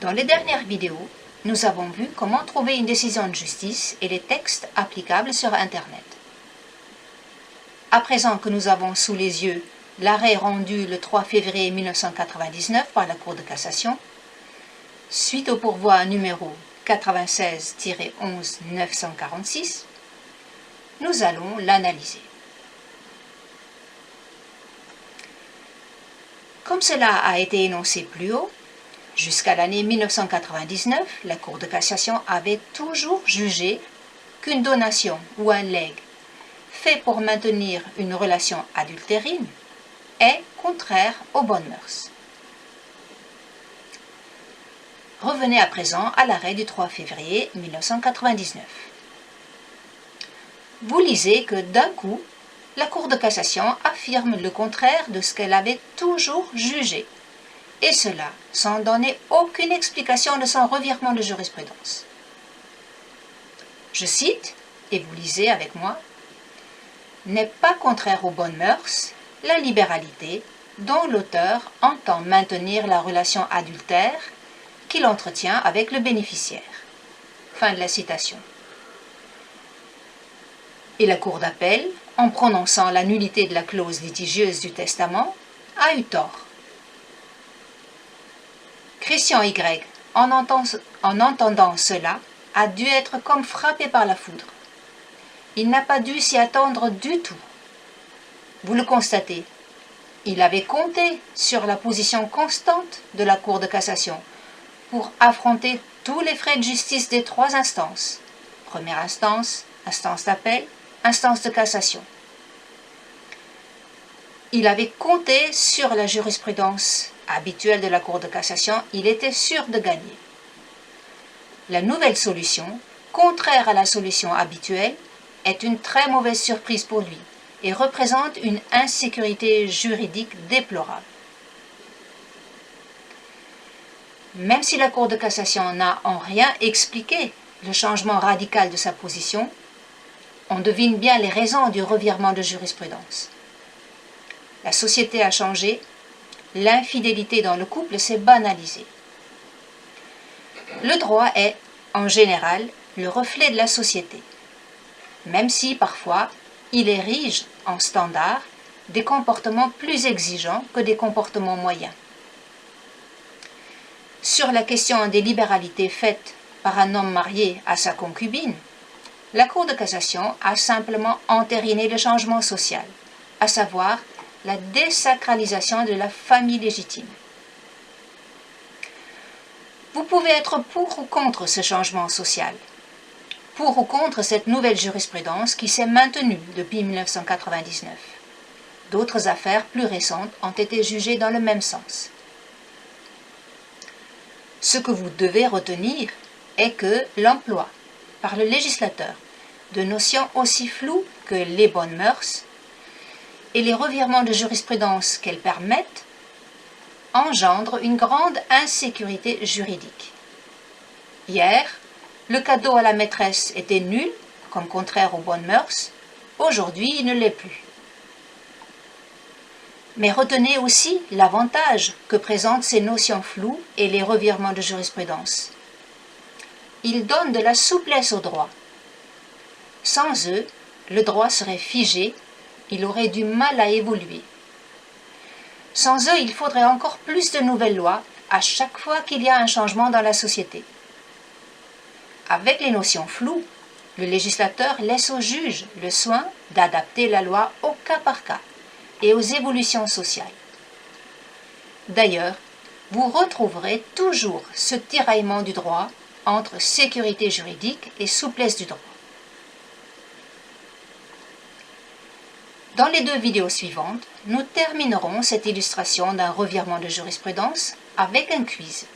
Dans les dernières vidéos, nous avons vu comment trouver une décision de justice et les textes applicables sur Internet. À présent que nous avons sous les yeux l'arrêt rendu le 3 février 1999 par la Cour de cassation, suite au pourvoi numéro 96-11-946, nous allons l'analyser. Comme cela a été énoncé plus haut, jusqu'à l'année 1999, la Cour de cassation avait toujours jugé qu'une donation ou un legs fait pour maintenir une relation adultérine est contraire aux bonnes mœurs. Revenez à présent à l'arrêt du 3 février 1999. Vous lisez que d'un coup, la Cour de cassation affirme le contraire de ce qu'elle avait toujours jugé, et cela sans donner aucune explication de son revirement de jurisprudence. Je cite, et vous lisez avec moi, « N'est pas contraire aux bonnes mœurs la libéralité dont l'auteur entend maintenir la relation adultère qu'il entretient avec le bénéficiaire. » Fin de la citation. Et la Cour d'appel, en prononçant la nullité de la clause litigieuse du testament, a eu tort. Christian Y, en entendant cela, a dû être comme frappé par la foudre. Il n'a pas dû s'y attendre du tout. Vous le constatez, il avait compté sur la position constante de la Cour de cassation pour affronter tous les frais de justice des trois instances. Première instance, instance d'appel, instance de cassation. Il avait compté sur la jurisprudence habituelle de la Cour de cassation, il était sûr de gagner. La nouvelle solution, contraire à la solution habituelle, est une très mauvaise surprise pour lui et représente une insécurité juridique déplorable. Même si la Cour de cassation n'a en rien expliqué le changement radical de sa position, on devine bien les raisons du revirement de jurisprudence. La société a changé, l'infidélité dans le couple s'est banalisée. Le droit est, en général, le reflet de la société, même si, parfois, il érige en standard des comportements plus exigeants que des comportements moyens. Sur la question des libéralités faites par un homme marié à sa concubine, la Cour de cassation a simplement entériné le changement social, à savoir la désacralisation de la famille légitime. Vous pouvez être pour ou contre ce changement social, pour ou contre cette nouvelle jurisprudence qui s'est maintenue depuis 1999. D'autres affaires plus récentes ont été jugées dans le même sens. Ce que vous devez retenir est que l'emploi par le législateur de notions aussi floues que les bonnes mœurs et les revirements de jurisprudence qu'elles permettent engendrent une grande insécurité juridique. Hier, le cadeau à la maîtresse était nul, comme contraire aux bonnes mœurs. Aujourd'hui, il ne l'est plus. Mais retenez aussi l'avantage que présentent ces notions floues et les revirements de jurisprudence. Ils donnent de la souplesse au droit. Sans eux, le droit serait figé, il aurait du mal à évoluer. Sans eux, il faudrait encore plus de nouvelles lois à chaque fois qu'il y a un changement dans la société. Avec les notions floues, le législateur laisse au juge le soin d'adapter la loi au cas par cas et aux évolutions sociales. D'ailleurs, vous retrouverez toujours ce tiraillement du droit entre sécurité juridique et souplesse du droit. Dans les deux vidéos suivantes, nous terminerons cette illustration d'un revirement de jurisprudence avec un quiz.